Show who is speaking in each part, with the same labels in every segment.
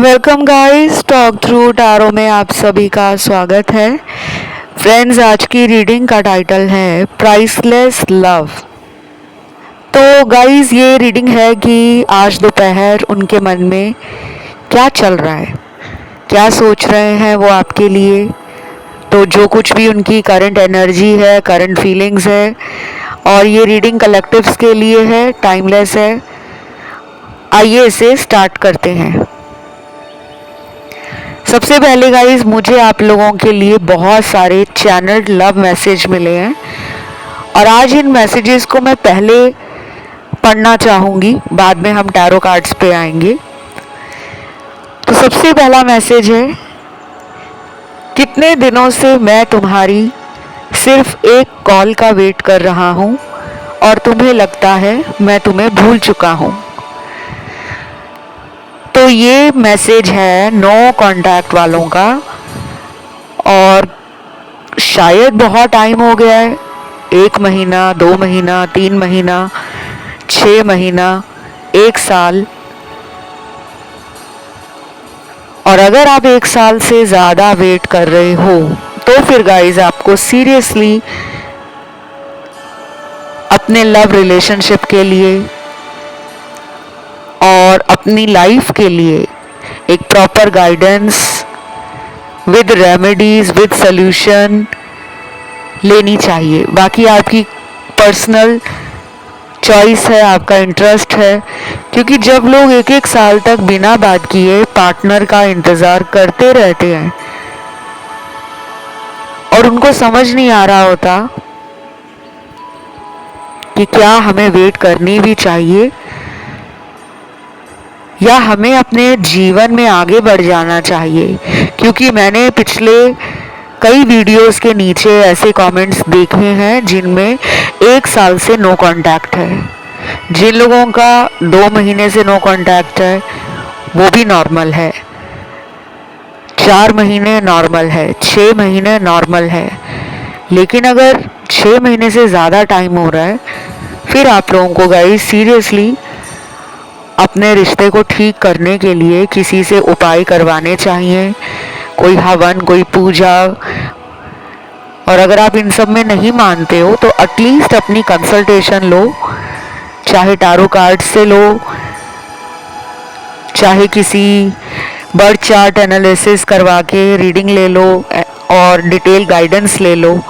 Speaker 1: Welcome guys, talk through tarot में आप सभी का स्वागत है। फ्रेंड्स, आज की रीडिंग का टाइटल है प्राइसलेस लव। तो गाइस, ये रीडिंग है कि आज दोपहर उनके मन में क्या चल रहा है, क्या सोच रहे हैं वो आपके लिए। तो जो कुछ भी उनकी करंट एनर्जी है, करंट फीलिंग्स है, और ये रीडिंग कलेक्टिव्स के लिए है, टाइमलेस है। आइए इसे स्टार्ट करते हैं। सबसे पहले गाइज, मुझे आप लोगों के लिए बहुत सारे चैनल्ड लव मैसेज मिले हैं और आज इन मैसेजेस को मैं पहले पढ़ना चाहूँगी, बाद में हम टैरो कार्ड्स पे आएंगे। तो सबसे पहला मैसेज है, कितने दिनों से मैं तुम्हारी सिर्फ एक कॉल का वेट कर रहा हूँ और तुम्हें लगता है मैं तुम्हें भूल चुका हूँ। तो ये मैसेज है नो कांटेक्ट वालों का, और शायद बहुत टाइम हो गया है, 1 महीना, 2 महीना, 3 महीना, 6 महीना, 1 साल। और अगर आप 1 साल से ज़्यादा वेट कर रहे हो तो फिर गाइज आपको सीरियसली अपने लव रिलेशनशिप के लिए और अपनी लाइफ के लिए एक proper guidance with remedies, with solution लेनी चाहिए। बाकी आपकी पर्सनल चॉइस है, आपका इंटरेस्ट है, क्योंकि जब लोग 1-1 साल तक बिना बात किए पार्टनर का इंतज़ार करते रहते हैं और उनको समझ नहीं आ रहा होता कि क्या हमें वेट करनी भी चाहिए या हमें अपने जीवन में आगे बढ़ जाना चाहिए। क्योंकि मैंने पिछले कई वीडियोस के नीचे ऐसे कमेंट्स देखे हैं जिनमें 1 साल से नो कांटेक्ट है, जिन लोगों का 2 महीने से नो कांटेक्ट है वो भी नॉर्मल है, 4 महीने नॉर्मल है, 6 महीने नॉर्मल है। लेकिन अगर 6 महीने से ज़्यादा टाइम हो रहा है, फिर आप लोगों को गाइस सीरियसली अपने रिश्ते को ठीक करने के लिए किसी से उपाय करवाने चाहिए, कोई हवन, कोई पूजा। और अगर आप इन सब में नहीं मानते हो तो एटलीस्ट अपनी कंसल्टेशन लो, चाहे टैरो कार्ड से लो, चाहे किसी बर्थ चार्ट एनालिसिस करवा के रीडिंग ले लो और डिटेल गाइडेंस ले लो।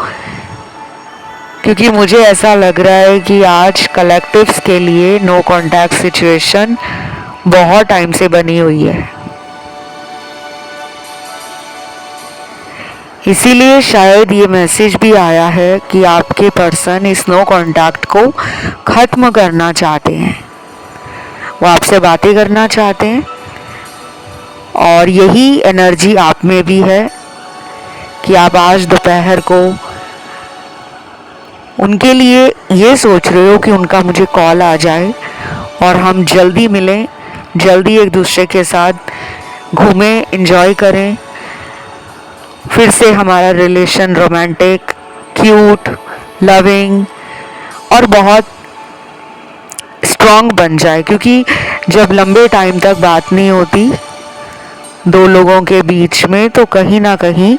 Speaker 1: क्योंकि मुझे ऐसा लग रहा है कि आज कलेक्टिव्स के लिए नो कांटेक्ट सिचुएशन बहुत टाइम से बनी हुई है, इसीलिए शायद ये मैसेज भी आया है कि आपके पर्सन इस नो कांटेक्ट को ख़त्म करना चाहते हैं, वो आपसे बातें करना चाहते हैं। और यही एनर्जी आप में भी है कि आप आज दोपहर को उनके लिए ये सोच रहे हो कि उनका मुझे कॉल आ जाए और हम जल्दी मिलें, जल्दी एक दूसरे के साथ घूमें, एंजॉय करें, फिर से हमारा रिलेशन रोमांटिक, क्यूट, लविंग और बहुत स्ट्रॉन्ग बन जाए। क्योंकि जब लंबे टाइम तक बात नहीं होती दो लोगों के बीच में तो कहीं ना कहीं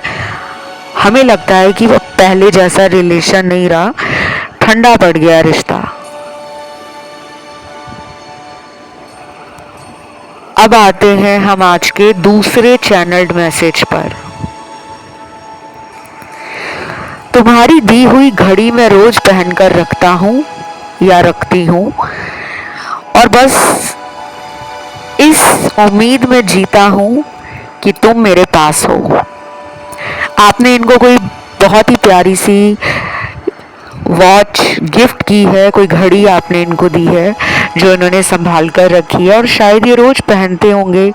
Speaker 1: हमें लगता है कि वो पहले जैसा रिलेशन नहीं रहा, ठंडा पड़ गया रिश्ता। अब आते हैं हम आज के दूसरे चैनल्ड मैसेज पर। तुम्हारी दी हुई घड़ी मैं रोज पहनकर रखता हूँ या रखती हूँ और बस इस उम्मीद में जीता हूँ कि तुम मेरे पास हो। आपने इनको कोई बहुत ही प्यारी सी वॉच गिफ्ट की है, कोई घड़ी आपने इनको दी है जो इन्होंने संभाल कर रखी है और शायद ये रोज पहनते होंगे।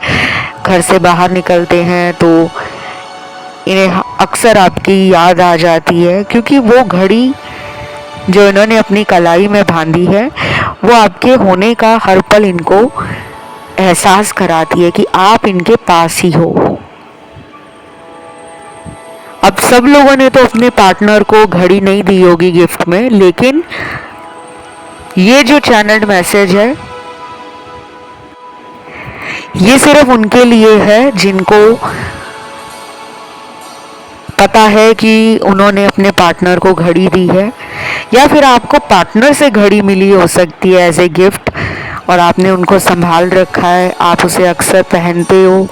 Speaker 1: घर से बाहर निकलते हैं तो इन्हें अक्सर आपकी याद आ जाती है, क्योंकि वो घड़ी जो इन्होंने अपनी कलाई में बांधी है वो आपके होने का हर पल इनको एहसास कराती है कि आप इनके पास ही हो। अब सब लोगों ने तो अपने पार्टनर को घड़ी नहीं दी होगी गिफ्ट में, लेकिन ये जो चैनल्ड मैसेज है ये सिर्फ उनके लिए है जिनको पता है कि उन्होंने अपने पार्टनर को घड़ी दी है, या फिर आपको पार्टनर से घड़ी मिली हो सकती है एज ए गिफ्ट और आपने उनको संभाल रखा है, आप उसे अक्सर पहनते हो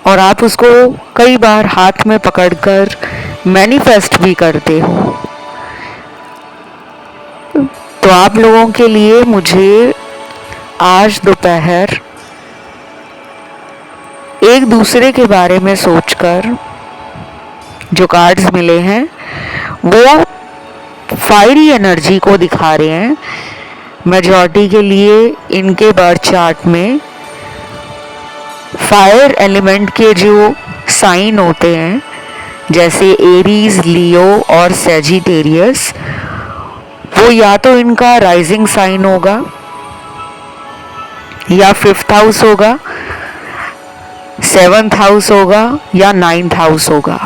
Speaker 1: और आप उसको कई बार हाथ में पकड़कर मैनिफेस्ट भी करते हो। तो आप लोगों के लिए मुझे आज दोपहर एक दूसरे के बारे में सोचकर जो कार्ड्स मिले हैं वो फायरी एनर्जी को दिखा रहे हैं। मेजॉरिटी के लिए इनके बर्थ चार्ट में फायर एलिमेंट के जो साइन होते हैं जैसे एरीज, लियो और सेजिटेरियस, वो या तो इनका राइजिंग साइन होगा या 5th हाउस होगा, 7th हाउस होगा या 9th हाउस होगा,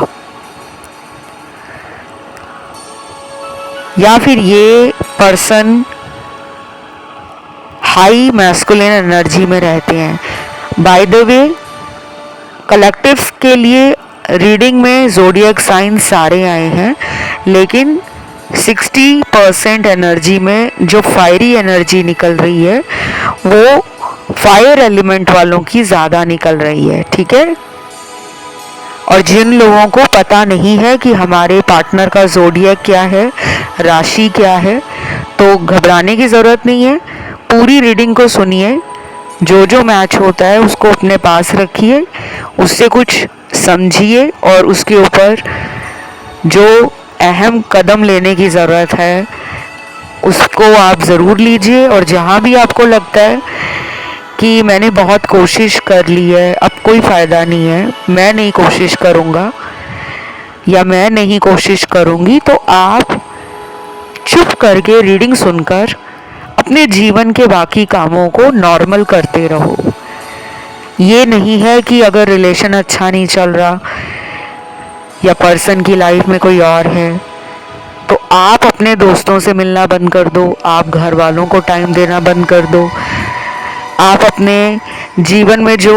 Speaker 1: या फिर ये पर्सन हाई मैस्कुलिन एनर्जी में रहते हैं। बाय द वे, कलेक्टिव्स के लिए रीडिंग में ज़ोडिएक साइन सारे आए हैं, लेकिन 60% एनर्जी में जो फायरी एनर्जी निकल रही है वो फायर एलिमेंट वालों की ज़्यादा निकल रही है, ठीक है। और जिन लोगों को पता नहीं है कि हमारे पार्टनर का ज़ोडिएक क्या है, राशि क्या है, तो घबराने की ज़रूरत नहीं है। पूरी रीडिंग को सुनिए, जो जो मैच होता है उसको अपने पास रखिए, उससे कुछ समझिए और उसके ऊपर जो अहम कदम लेने की ज़रूरत है उसको आप ज़रूर लीजिए। और जहाँ भी आपको लगता है कि मैंने बहुत कोशिश कर ली है, अब कोई फ़ायदा नहीं है, मैं नहीं कोशिश करूँगा या मैं नहीं कोशिश करूँगी, तो आप चुप करके रीडिंग सुनकर अपने जीवन के बाकी कामों को नॉर्मल करते रहो। ये नहीं है कि अगर रिलेशन अच्छा नहीं चल रहा या पर्सन की लाइफ में कोई और है तो आप अपने दोस्तों से मिलना बंद कर दो, आप घर वालों को टाइम देना बंद कर दो, आप अपने जीवन में जो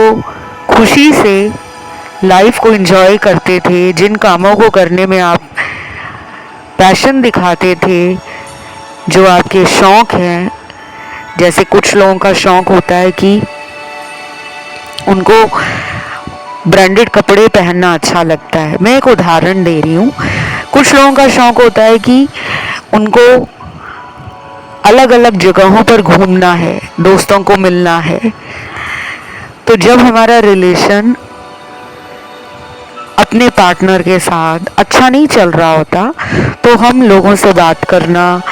Speaker 1: खुशी से लाइफ को एंजॉय करते थे, जिन कामों को करने में आप पैशन दिखाते थे, जो आपके शौक़ हैं, जैसे कुछ लोगों का शौक़ होता है कि उनको ब्रांडेड कपड़े पहनना अच्छा लगता है, मैं एक उदाहरण दे रही हूँ। कुछ लोगों का शौक़ होता है कि उनको अलग अलग जगहों पर घूमना है, दोस्तों को मिलना है। तो जब हमारा रिलेशन अपने पार्टनर के साथ अच्छा नहीं चल रहा होता तो हम लोगों से बात करना,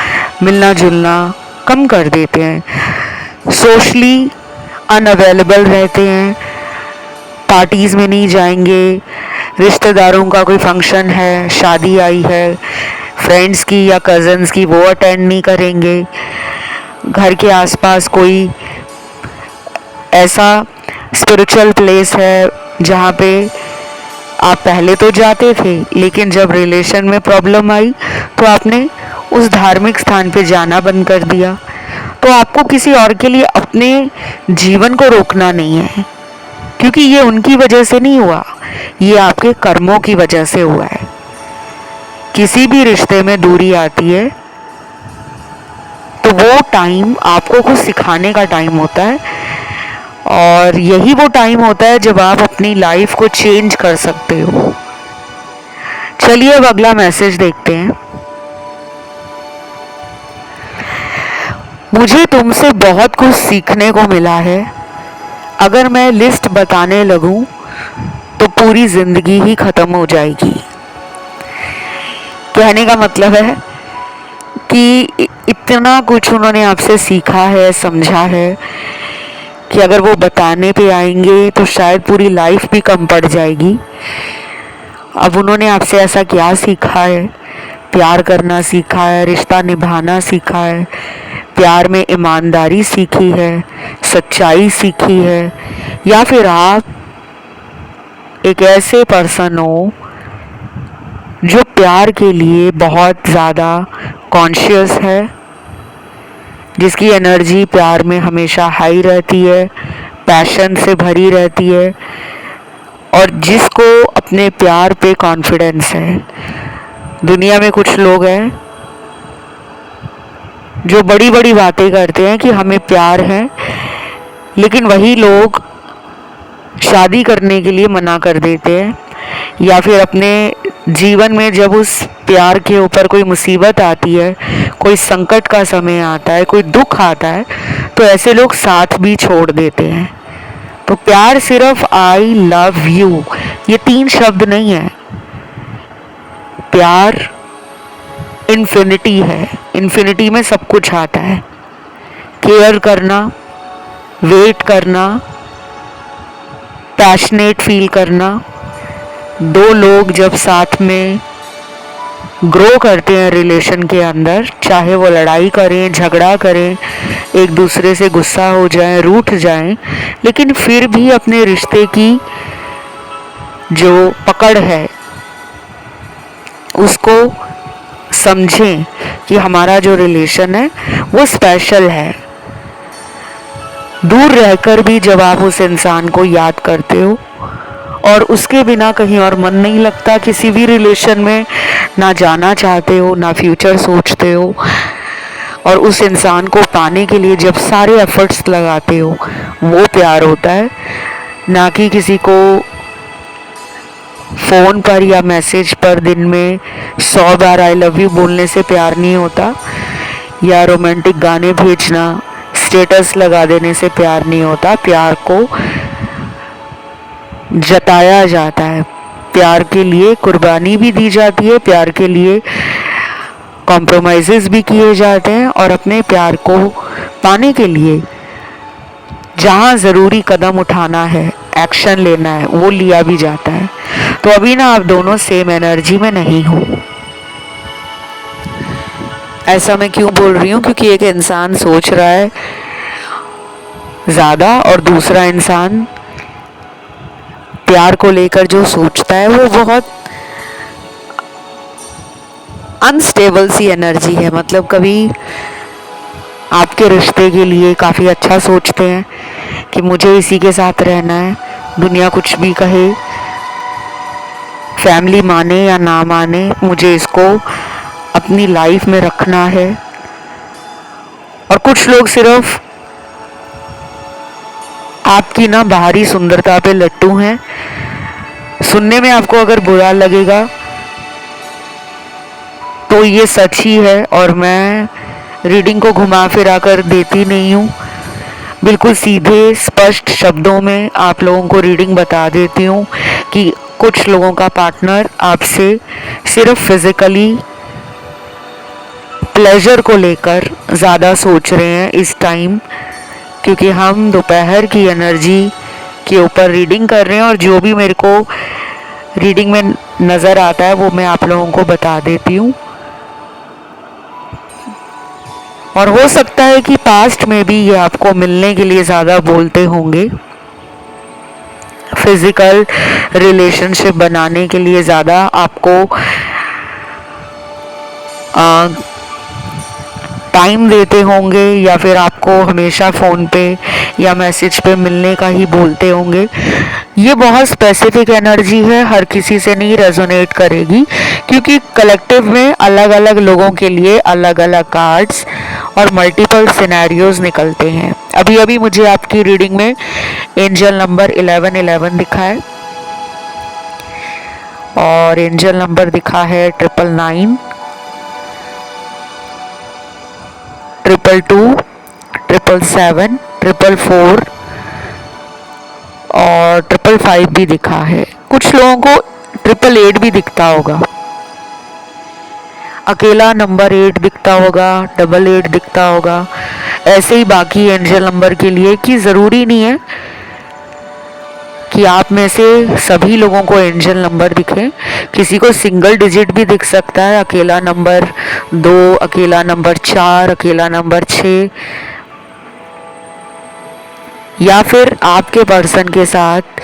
Speaker 1: मिलना जुलना कम कर देते हैं, सोशली अनअवेलेबल रहते हैं, पार्टीज़ में नहीं जाएंगे, रिश्तेदारों का कोई फंक्शन है, शादी आई है, फ्रेंड्स की या कज़न्स की, वो अटेंड नहीं करेंगे। घर के आसपास कोई ऐसा स्पिरिचुअल प्लेस है जहाँ पे आप पहले तो जाते थे, लेकिन जब रिलेशन में प्रॉब्लम आई तो आपने उस धार्मिक स्थान पे जाना बंद कर दिया। तो आपको किसी और के लिए अपने जीवन को रोकना नहीं है, क्योंकि ये उनकी वजह से नहीं हुआ, ये आपके कर्मों की वजह से हुआ है। किसी भी रिश्ते में दूरी आती है तो वो टाइम आपको कुछ सिखाने का टाइम होता है, और यही वो टाइम होता है जब आप अपनी लाइफ को चेंज कर सकते हो। चलिए अब अगला मैसेज देखते हैं। मुझे तुमसे बहुत कुछ सीखने को मिला है। अगर मैं लिस्ट बताने लगूं तो पूरी जिंदगी ही खत्म हो जाएगी। कहने का मतलब है कि इतना कुछ उन्होंने आपसे सीखा है, समझा है कि अगर वो बताने पे आएंगे तो शायद पूरी लाइफ भी कम पड़ जाएगी। अब उन्होंने आपसे ऐसा क्या सीखा है? प्यार करना सीखा है, रिश्ता निभाना सीखा है, प्यार में ईमानदारी सीखी है, सच्चाई सीखी है, या फिर आप एक ऐसे पर्सन हो जो प्यार के लिए बहुत ज़्यादा कॉन्शियस है, जिसकी एनर्जी प्यार में हमेशा हाई रहती है, पैशन से भरी रहती है और जिसको अपने प्यार पे कॉन्फिडेंस है। दुनिया में कुछ लोग हैं जो बड़ी बड़ी बातें करते हैं कि हमें प्यार है, लेकिन वही लोग शादी करने के लिए मना कर देते हैं, या फिर अपने जीवन में जब उस प्यार के ऊपर कोई मुसीबत आती है, कोई संकट का समय आता है, कोई दुख आता है, तो ऐसे लोग साथ भी छोड़ देते हैं। तो प्यार सिर्फ आई लव यू ये 3 शब्द नहीं है। प्यार इन्फिनिटी है। इन्फिनिटी में सब कुछ आता है। केयर करना, वेट करना, पैशनेट फील करना। 2 लोग जब साथ में ग्रो करते हैं रिलेशन के अंदर, चाहे वो लड़ाई करें, झगड़ा करें, एक दूसरे से गुस्सा हो जाएं, रूठ जाएं, लेकिन फिर भी अपने रिश्ते की जो पकड़ है उसको समझें कि हमारा जो रिलेशन है वो स्पेशल है। दूर रहकर भी जब आप उस इंसान को याद करते हो और उसके बिना कहीं और मन नहीं लगता, किसी भी रिलेशन में ना जाना चाहते हो, ना फ्यूचर सोचते हो, और उस इंसान को पाने के लिए जब सारे एफर्ट्स लगाते हो, वो प्यार होता है। ना कि किसी को फ़ोन पर या मैसेज पर दिन में 100 बार आई लव यू बोलने से प्यार नहीं होता, या रोमांटिक गाने भेजना, स्टेटस लगा देने से प्यार नहीं होता। प्यार को जताया जाता है, प्यार के लिए कुर्बानी भी दी जाती है, प्यार के लिए कॉम्प्रोमाइज़ेस भी किए जाते हैं, और अपने प्यार को पाने के लिए जहाँ ज़रूरी कदम उठाना है, एक्शन लेना है, वो लिया भी जाता है। तो अभी ना आप दोनों सेम एनर्जी में नहीं हो। ऐसा मैं क्यों बोल रही हूँ? क्योंकि एक इंसान सोच रहा है ज़्यादा और दूसरा इंसान प्यार को लेकर जो सोचता है वो बहुत अनस्टेबल सी एनर्जी है। मतलब कभी आपके रिश्ते के लिए काफ़ी अच्छा सोचते हैं कि मुझे इसी के साथ रहना है, दुनिया कुछ भी कहे, फैमिली माने या ना माने, मुझे इसको अपनी लाइफ में रखना है। और कुछ लोग सिर्फ आपकी ना बाहरी सुंदरता पे लट्टू हैं। सुनने में आपको अगर बुरा लगेगा तो ये सच ही है, और मैं रीडिंग को घुमा फिरा कर देती नहीं हूँ। बिल्कुल सीधे स्पष्ट शब्दों में आप लोगों को रीडिंग बता देती हूँ कि कुछ लोगों का पार्टनर आपसे सिर्फ फिजिकली प्लेजर को लेकर ज़्यादा सोच रहे हैं इस टाइम, क्योंकि हम दोपहर की एनर्जी के ऊपर रीडिंग कर रहे हैं, और जो भी मेरे को रीडिंग में नज़र आता है वो मैं आप लोगों को बता देती हूँ। और हो सकता है कि पास्ट में भी ये आपको मिलने के लिए ज़्यादा बोलते होंगे, फिजिकल रिलेशनशिप बनाने के लिए ज़्यादा आपको टाइम देते होंगे, या फिर आपको हमेशा फ़ोन पे या मैसेज पे मिलने का ही बोलते होंगे। ये बहुत स्पेसिफिक एनर्जी है, हर किसी से नहीं रेजोनेट करेगी, क्योंकि कलेक्टिव में अलग अलग लोगों के लिए अलग अलग कार्ड्स और मल्टीपल सिनेरियोज निकलते हैं। अभी अभी मुझे आपकी रीडिंग में एंजल नंबर 1111 दिखा है, और एंजल नंबर दिखा है 999, 222, 777, 444 और 555 भी दिखा है। कुछ लोगों को 888 भी दिखता होगा, अकेला नंबर 8 दिखता होगा, 88 दिखता होगा। ऐसे ही बाकी एंजल नंबर के लिए कि ज़रूरी नहीं है कि आप में से सभी लोगों को एंजल नंबर दिखे, किसी को सिंगल डिजिट भी दिख सकता है, अकेला नंबर 2, अकेला नंबर 4, अकेला नंबर 6, या फिर आपके पर्सन के साथ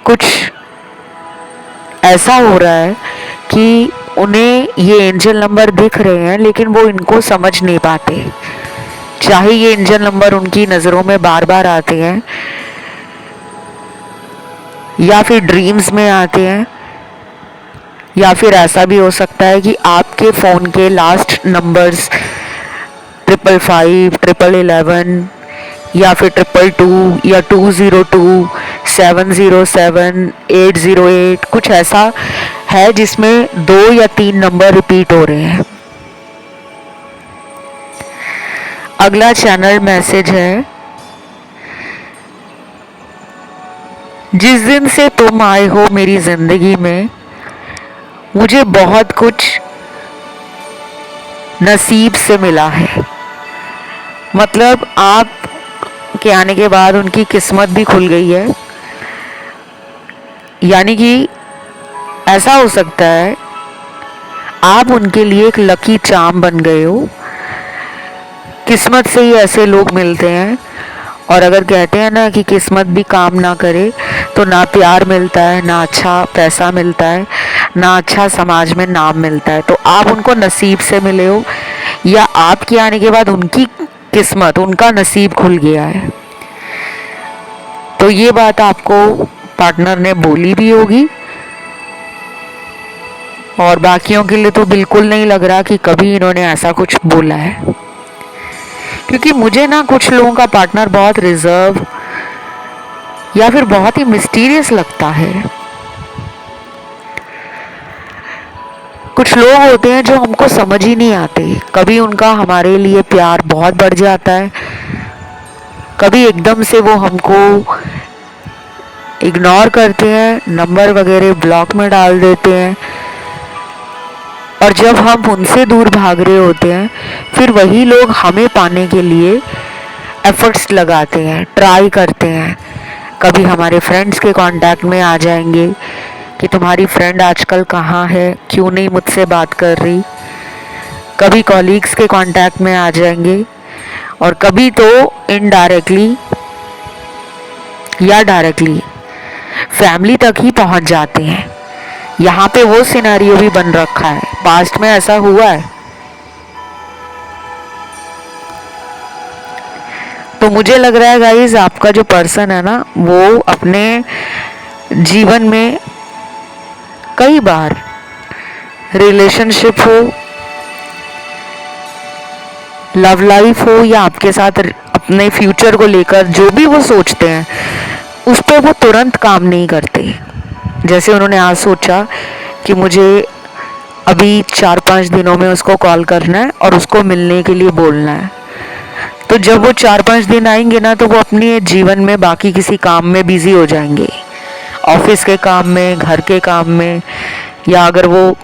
Speaker 1: कुछ ऐसा हो रहा है कि उन्हें ये एंजल नंबर दिख रहे हैं लेकिन वो इनको समझ नहीं पाते चाहे ये इंजन नंबर उनकी नज़रों में बार बार आते हैं या फिर ड्रीम्स में आते हैं, या फिर ऐसा भी हो सकता है कि आपके फ़ोन के लास्ट नंबर्स 555, 1111 या फिर 222 या 202, 707, 808, कुछ ऐसा है जिसमें 2 या 3 नंबर रिपीट हो रहे हैं। अगला चैनल मैसेज है, जिस दिन से तुम आए हो मेरी ज़िंदगी में मुझे बहुत कुछ नसीब से मिला है। मतलब आप के आने के बाद उनकी किस्मत भी खुल गई है। यानी कि ऐसा हो सकता है आप उनके लिए एक लकी चार्म बन गए हो। किस्मत से ही ऐसे लोग मिलते हैं। और अगर कहते हैं ना कि किस्मत भी काम ना करे तो ना प्यार मिलता है, ना अच्छा पैसा मिलता है, ना अच्छा समाज में नाम मिलता है। तो आप उनको नसीब से मिले हो, या आपके आने के बाद उनकी किस्मत, उनका नसीब खुल गया है। तो ये बात आपको पार्टनर ने बोली भी होगी, और बाकियों के लिए तो बिल्कुल नहीं लग रहा कि कभी इन्होंने ऐसा कुछ बोला है। क्योंकि मुझे ना कुछ लोगों का पार्टनर बहुत रिजर्व या फिर बहुत ही मिस्टीरियस लगता है। कुछ लोग होते हैं जो हमको समझ ही नहीं आते। कभी उनका हमारे लिए प्यार बहुत बढ़ जाता है, कभी एकदम से वो हमको इग्नोर करते हैं, नंबर वगैरह ब्लॉक में डाल देते हैं। और जब हम उनसे दूर भाग रहे होते हैं, फिर वही लोग हमें पाने के लिए एफर्ट्स लगाते हैं, ट्राई करते हैं। कभी हमारे फ्रेंड्स के कांटेक्ट में आ जाएंगे कि तुम्हारी फ्रेंड आजकल कहाँ है, क्यों नहीं मुझसे बात कर रही। कभी कॉलीग्स के कांटेक्ट में आ जाएंगे, और कभी तो इनडायरेक्टली या डायरेक्टली फैमिली तक ही पहुंच जाते हैं। यहाँ पे वो सिनेरियो भी बन रखा है, पास्ट में ऐसा हुआ है। तो मुझे लग रहा है गाइस, आपका जो पर्सन है ना, वो अपने जीवन में कई बार रिलेशनशिप हो, लव लाइफ हो, या आपके साथ अपने फ्यूचर को लेकर जो भी वो सोचते हैं उस पर वो तुरंत काम नहीं करते। जैसे उन्होंने आज सोचा कि मुझे अभी 4-5 दिनों में उसको कॉल करना है और उसको मिलने के लिए बोलना है। तो जब वो 4-5 दिन आएंगे ना, तो वो अपने जीवन में बाकी किसी काम में बिजी हो जाएंगे, ऑफिस के काम में, घर के काम में, या अगर वो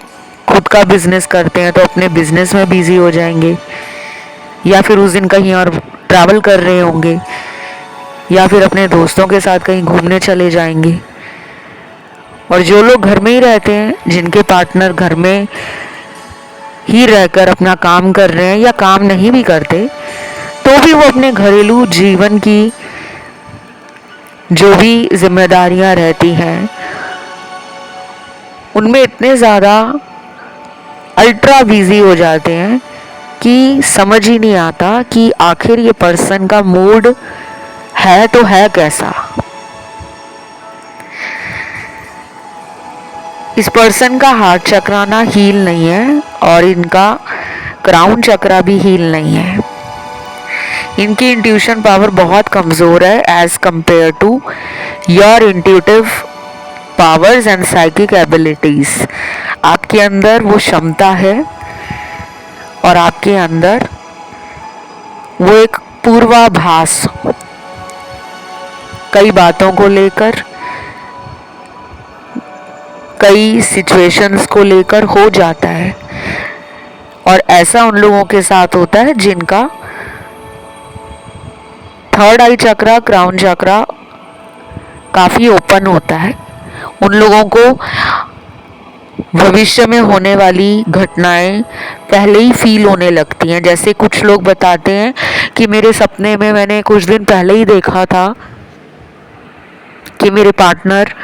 Speaker 1: खुद का बिजनेस करते हैं तो अपने बिजनेस में बिजी हो जाएंगे, या फिर उस दिन कहीं और ट्रैवल कर रहे होंगे, या फिर अपने दोस्तों के साथ कहीं घूमने चले जाएंगे। और जो लोग घर में ही रहते हैं, जिनके पार्टनर घर में ही रहकर अपना काम कर रहे हैं या काम नहीं भी करते, तो भी वो अपने घरेलू जीवन की जो भी जिम्मेदारियां रहती हैं उनमें इतने ज़्यादा अल्ट्रा बिजी हो जाते हैं कि समझ ही नहीं आता कि आखिर ये पर्सन का मूड है तो है कैसा। इस पर्सन का हार्ट चक्रा ना हील नहीं है, और इनका क्राउन चक्रा भी हील नहीं है। इनकी इंट्यूशन पावर बहुत कमज़ोर है as compared to your intuitive powers and psychic abilities. आपके अंदर वो क्षमता है, और आपके अंदर वो एक पूर्वाभास कई बातों को लेकर, कई सिचुएशंस को लेकर हो जाता है। और ऐसा उन लोगों के साथ होता है जिनका थर्ड आई चक्रा, क्राउन चक्रा काफ़ी ओपन होता है। उन लोगों को भविष्य में होने वाली घटनाएं पहले ही फील होने लगती हैं। जैसे कुछ लोग बताते हैं कि मेरे सपने में मैंने कुछ दिन पहले ही देखा था कि मेरे पार्टनर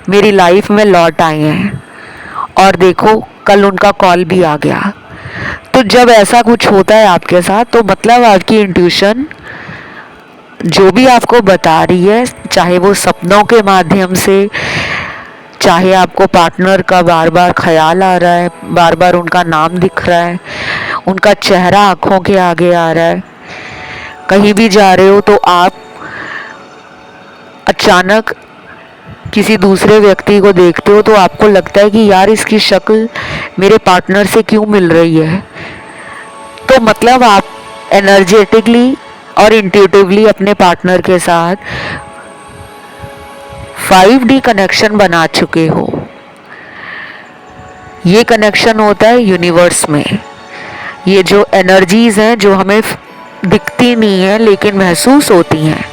Speaker 1: मेरी लाइफ में लौट आए हैं, और देखो कल उनका कॉल भी आ गया। तो जब ऐसा कुछ होता है आपके साथ तो मतलब आपकी इंट्यूशन जो भी आपको बता रही है, चाहे वो सपनों के माध्यम से, चाहे आपको पार्टनर का बार बार ख्याल आ रहा है, बार बार उनका नाम दिख रहा है, उनका चेहरा आंखों के आगे आ रहा है, कहीं भी जा रहे हो तो आप अचानक किसी दूसरे व्यक्ति को देखते हो तो आपको लगता है कि यार इसकी शक्ल मेरे पार्टनर से क्यों मिल रही है। तो मतलब आप एनर्जेटिकली और इंट्यूटिवली अपने पार्टनर के साथ 5D कनेक्शन बना चुके हो। ये कनेक्शन होता है यूनिवर्स में। ये जो एनर्जीज हैं जो हमें दिखती नहीं है लेकिन महसूस होती हैं,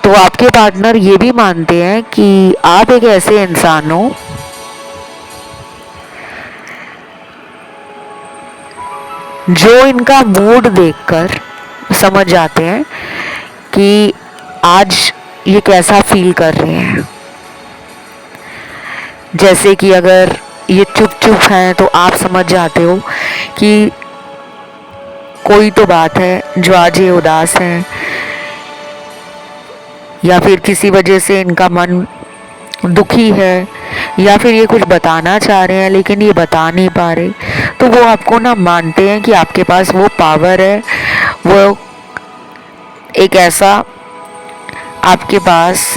Speaker 1: तो आपके पार्टनर ये भी मानते हैं कि आप एक ऐसे इंसान हो जो इनका मूड देखकर समझ जाते हैं कि आज ये कैसा फील कर रहे हैं। जैसे कि अगर ये चुप चुप हैं तो आप समझ जाते हो कि कोई तो बात है जो आज ये उदास हैं, या फिर किसी वजह से इनका मन दुखी है, या फिर ये कुछ बताना चाह रहे हैं लेकिन ये बता नहीं पा रहे। तो वो आपको ना मानते हैं कि आपके पास वो पावर है, वो एक ऐसा आपके पास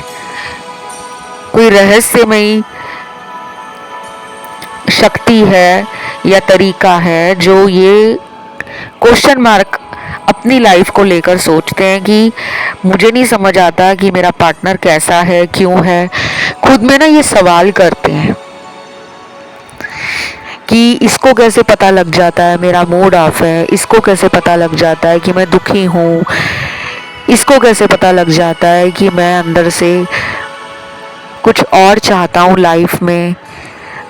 Speaker 1: कोई रहस्यमयी शक्ति है या तरीका है जो ये क्वेश्चन मार्क अपनी लाइफ को लेकर सोचते हैं कि मुझे नहीं समझ आता कि मेरा पार्टनर कैसा है, क्यों है। खुद में ना ये सवाल करते हैं कि इसको कैसे पता लग जाता है मेरा मूड ऑफ है, इसको कैसे पता लग जाता है कि मैं दुखी हूँ, इसको कैसे पता लग जाता है कि मैं अंदर से कुछ और चाहता हूँ लाइफ में।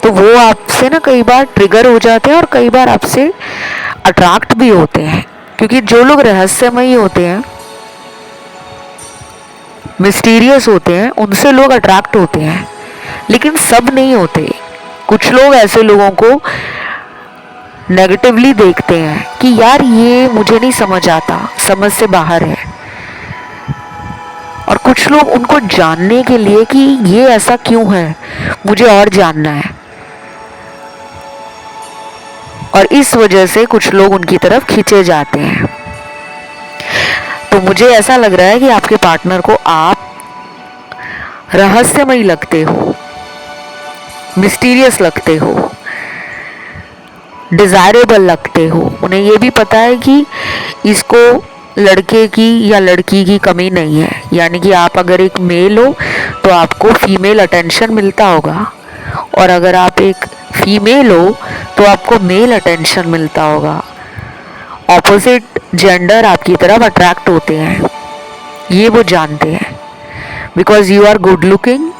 Speaker 1: तो वो आपसे ना कई बार ट्रिगर हो जाते हैं और कई बार आपसे अट्रैक्ट भी होते हैं, क्योंकि जो लोग रहस्यमयी होते हैं, मिस्टीरियस होते हैं, उनसे लोग अट्रैक्ट होते हैं, लेकिन सब नहीं होते। कुछ लोग ऐसे लोगों को नेगेटिवली देखते हैं कि यार ये मुझे नहीं समझ आता, समझ से बाहर है। और कुछ लोग उनको जानने के लिए कि ये ऐसा क्यों है, मुझे और जानना है, और इस वजह से कुछ लोग उनकी तरफ खींचे जाते हैं। तो मुझे ऐसा लग रहा है कि आपके पार्टनर को आप रहस्यमयी लगते हो, मिस्टीरियस लगते हो, डिजायरेबल लगते हो। उन्हें ये भी पता है कि इसको लड़के की या लड़की की कमी नहीं है, यानी कि आप अगर एक मेल हो तो आपको फीमेल अटेंशन मिलता होगा, और अगर आप एक फीमेल हो तो आपको मेल अटेंशन मिलता होगा। ऑपोजिट जेंडर आपकी तरफ अट्रैक्ट होते हैं, ये वो जानते हैं, because you are good looking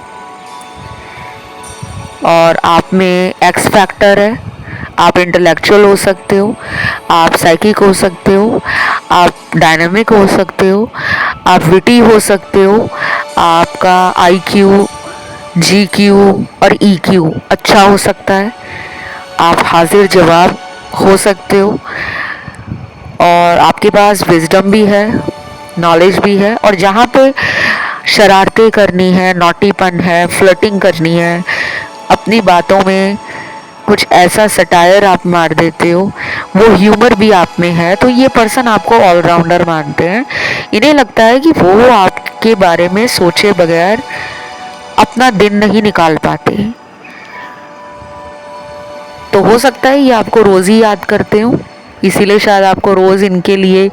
Speaker 1: और आप में एक्स फैक्टर है। आप इंटेलेक्चुअल हो सकते हो, आप साइकिक हो सकते हो, आप डायनामिक हो सकते हो, आप विटी हो सकते हो, आपका IQ, GQ और EQ अच्छा हो सकता है, आप हाजिर जवाब हो सकते हो, और आपके पास विजडम भी है, नॉलेज भी है। और जहाँ पे शरारतें करनी है, नॉटीपन है, फ्लर्टिंग करनी है, अपनी बातों में कुछ ऐसा सटायर आप मार देते हो, वो ह्यूमर भी आप में है, तो ये पर्सन आपको ऑलराउंडर मानते हैं। इन्हें लगता है कि वो आपके बारे में सोचे बगैर अपना दिन नहीं निकाल पाते। तो हो सकता है ये आपको रोज ही याद करते हो, इसीलिए शायद आपको रोज इनके लिए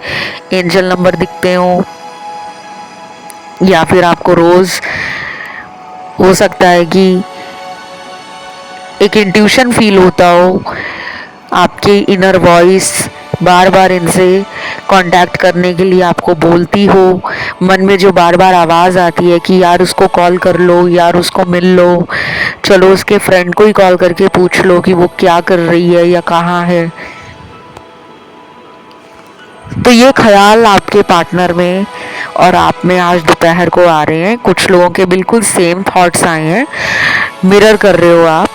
Speaker 1: एंजल नंबर दिखते हो, या फिर आपको रोज हो सकता है कि एक इंट्यूशन फील होता हो, आपकी इनर वॉइस बार बार इनसे कांटेक्ट करने के लिए आपको बोलती हो। मन में जो बार बार आवाज़ आती है कि यार उसको कॉल कर लो, यार उसको मिल लो, चलो उसके फ्रेंड को ही कॉल करके पूछ लो कि वो क्या कर रही है या कहाँ है। तो ये ख्याल आपके पार्टनर में और आप में आज दोपहर को आ रहे हैं। कुछ लोगों के बिल्कुल सेम थॉट्स आए हैं, मिरर कर रहे हो आप।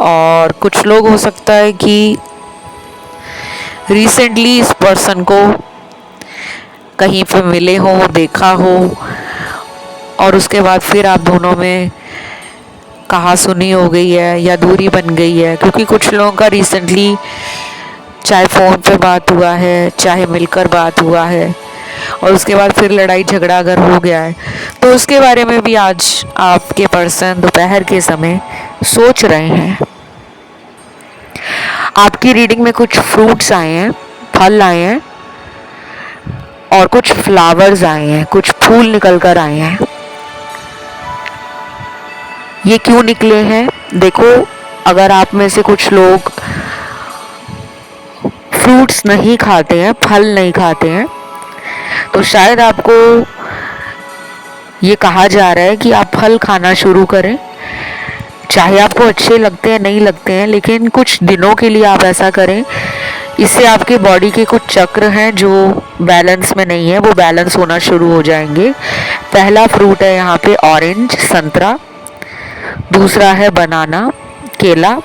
Speaker 1: और कुछ लोग हो सकता है कि रिसेंटली इस पर्सन को कहीं पे मिले हो, देखा हो, और उसके बाद फिर आप दोनों में कहा सुनी हो गई है या दूरी बन गई है। क्योंकि कुछ लोगों का रिसेंटली चाहे फ़ोन पे बात हुआ है, चाहे मिलकर बात हुआ है, और उसके बाद फिर लड़ाई झगड़ा अगर हो गया है तो उसके बारे में भी आज आपके पर्सन दोपहर के समय सोच रहे हैं। आपकी रीडिंग में कुछ फ्रूट्स आए हैं, फल आए हैं, और कुछ फ्लावर्स आए हैं, कुछ फूल निकल कर आए हैं। ये क्यों निकले हैं? देखो, अगर आप में से कुछ लोग फ्रूट्स नहीं खाते हैं, फल नहीं खाते हैं, तो शायद आपको ये कहा जा रहा है कि आप फल खाना शुरू करें। चाहे आपको अच्छे लगते हैं, नहीं लगते हैं, लेकिन कुछ दिनों के लिए आप ऐसा करें। इससे आपके बॉडी के कुछ चक्र हैं जो बैलेंस में नहीं है, वो बैलेंस होना शुरू हो जाएंगे। पहला फ्रूट है यहाँ पे ऑरेंज, संतरा। दूसरा है बनाना, केला।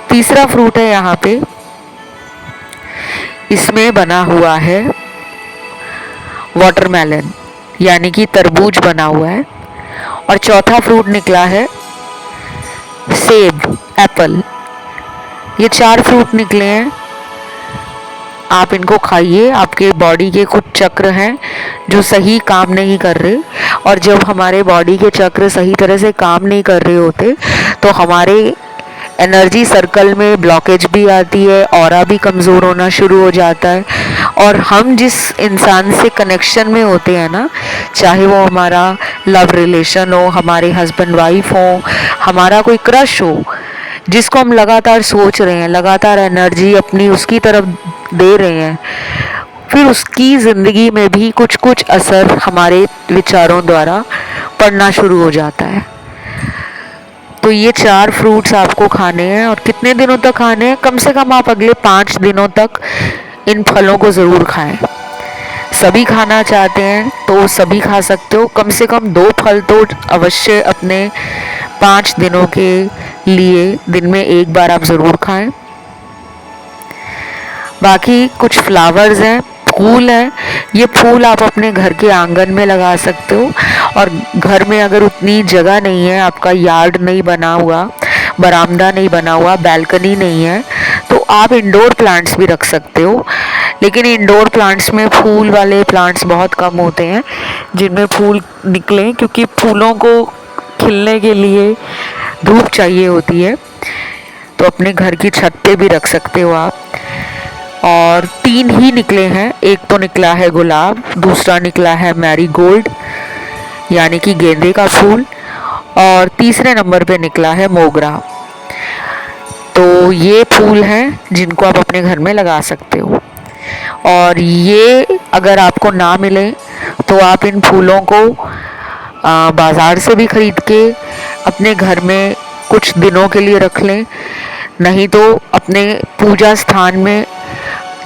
Speaker 1: तीसरा फ्रूट है यहाँ पे, इसमें बना हुआ है वाटरमेलन, यानी कि तरबूज बना हुआ है। और चौथा फ्रूट निकला है सेब, एप्पल। ये 4 फ्रूट निकले हैं। आप इनको खाइए। आपके बॉडी के कुछ चक्र हैं जो सही काम नहीं कर रहे, और जब हमारे बॉडी के चक्र सही तरह से काम नहीं कर रहे होते तो हमारे एनर्जी सर्कल में ब्लॉकेज भी आती है, ऑरा भी कमज़ोर होना शुरू हो जाता है। और हम जिस इंसान से कनेक्शन में होते हैं ना, चाहे वो हमारा लव रिलेशन हो, हमारे हस्बैंड वाइफ हो, हमारा कोई क्रश हो, जिसको हम लगातार सोच रहे हैं, लगातार एनर्जी अपनी उसकी तरफ दे रहे हैं, फिर उसकी ज़िंदगी में भी कुछ कुछ असर हमारे विचारों द्वारा पड़ना शुरू हो जाता है। तो ये 4 फ्रूट्स आपको खाने हैं। और कितने दिनों तक खाने हैं? कम से कम आप अगले 5 दिनों तक इन फलों को ज़रूर खाएं। सभी खाना चाहते हैं तो सभी खा सकते हो। कम से कम 2 फल तो अवश्य अपने 5 दिनों के लिए दिन में एक बार आप ज़रूर खाएं। बाकी कुछ फ्लावर्स हैं, फूल हैं। ये फूल आप अपने घर के आंगन में लगा सकते हो। और घर में अगर उतनी जगह नहीं है, आपका यार्ड नहीं बना हुआ, बरामदा नहीं बना हुआ, बैल्कनी नहीं है, तो आप इंडोर प्लांट्स भी रख सकते हो। लेकिन इंडोर प्लांट्स में फूल वाले प्लांट्स बहुत कम होते हैं जिनमें फूल निकलें, क्योंकि फूलों को खिलने के लिए धूप चाहिए होती है। तो अपने घर की छत पे भी रख सकते हो आप। और 3 ही निकले हैं। एक तो निकला है गुलाब, दूसरा निकला है मैरीगोल्ड यानी कि गेंदे का फूल, और तीसरे नंबर पे निकला है मोगरा। तो ये फूल हैं जिनको आप अपने घर में लगा सकते हो। और ये अगर आपको ना मिले तो आप इन फूलों को बाज़ार से भी ख़रीद के अपने घर में कुछ दिनों के लिए रख लें। नहीं तो अपने पूजा स्थान में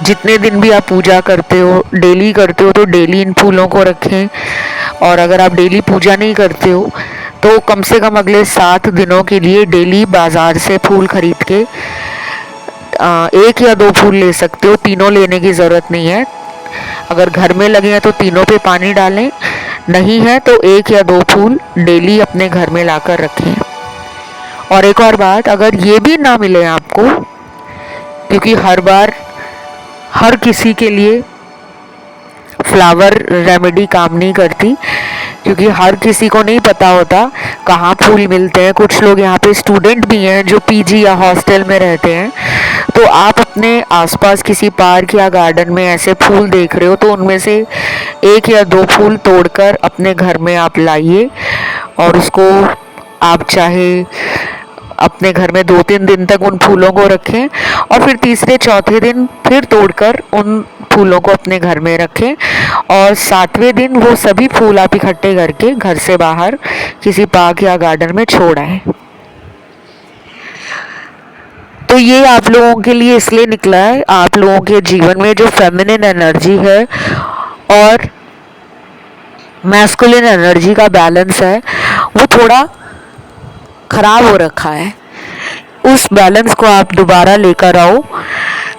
Speaker 1: जितने दिन भी आप पूजा करते हो, डेली करते हो, तो डेली इन फूलों को रखें। और अगर आप डेली पूजा नहीं करते हो तो कम से कम अगले 7 दिनों के लिए डेली बाज़ार से फूल खरीद के 1 या 2 फूल ले सकते हो। तीनों लेने की ज़रूरत नहीं है। अगर घर में लगे हैं तो तीनों पे पानी डालें, नहीं है तो 1 या 2 फूल डेली अपने घर में लाकर रखें। और एक और बात, अगर ये भी ना मिले आपको, क्योंकि हर बार हर किसी के लिए फ्लावर रेमेडी काम नहीं करती, क्योंकि हर किसी को नहीं पता होता कहाँ फूल मिलते हैं। कुछ लोग यहाँ पे स्टूडेंट भी हैं जो पीजी या हॉस्टल में रहते हैं। तो आप अपने आसपास किसी पार्क या गार्डन में ऐसे फूल देख रहे हो तो उनमें से 1 या 2 फूल तोड़कर अपने घर में आप लाइए, और उसको आप चाहे अपने घर में 2-3 दिन तक उन फूलों को रखें, और फिर तीसरे चौथे दिन फिर तोड़कर उन फूलों को अपने घर में रखें, और 7वें दिन वो सभी फूल आप इकट्ठे करके घर से बाहर किसी पार्क या गार्डन में छोड़ आए। तो ये आप लोगों के लिए इसलिए निकला है, आप लोगों के जीवन में जो फेमिनिन एनर्जी है और मैस्कुलिन एनर्जी का बैलेंस है वो थोड़ा खराब हो रखा है। उस बैलेंस को आप दोबारा लेकर आओ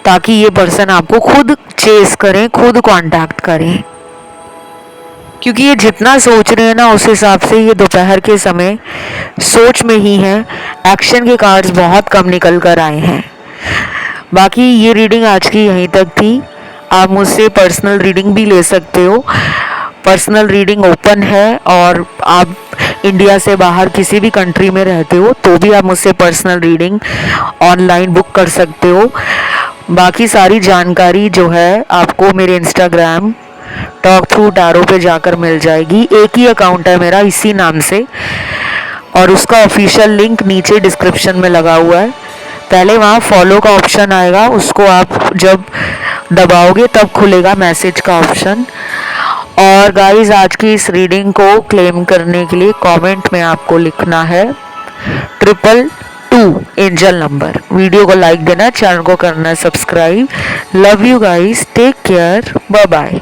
Speaker 1: ताकि ये पर्सन आपको खुद चेस करें, खुद कांटेक्ट करें। क्योंकि ये जितना सोच रहे हैं ना उस हिसाब से ये दोपहर के समय सोच में ही है, एक्शन के कार्ड्स बहुत कम निकल कर आए हैं। बाकी ये रीडिंग आज की यहीं तक थी। आप मुझसे पर्सनल रीडिंग भी ले सकते हो। पर्सनल रीडिंग ओपन है और आप इंडिया से बाहर किसी भी कंट्री में रहते हो तो भी आप मुझसे पर्सनल रीडिंग ऑनलाइन बुक कर सकते हो। बाकी सारी जानकारी जो है आपको मेरे इंस्टाग्राम टॉक थ्रू टैरो पे जाकर मिल जाएगी। एक ही अकाउंट है मेरा इसी नाम से और उसका ऑफिशियल लिंक नीचे डिस्क्रिप्शन में लगा हुआ है। पहले वहाँ फॉलो का ऑप्शन आएगा, उसको आप जब दबाओगे तब खुलेगा मैसेज का ऑप्शन। और गाइस आज की इस रीडिंग को क्लेम करने के लिए कमेंट में आपको लिखना है 222 एंजल नंबर। वीडियो को लाइक देना, चैनल को करना subscribe. Love you guys, take care, bye bye.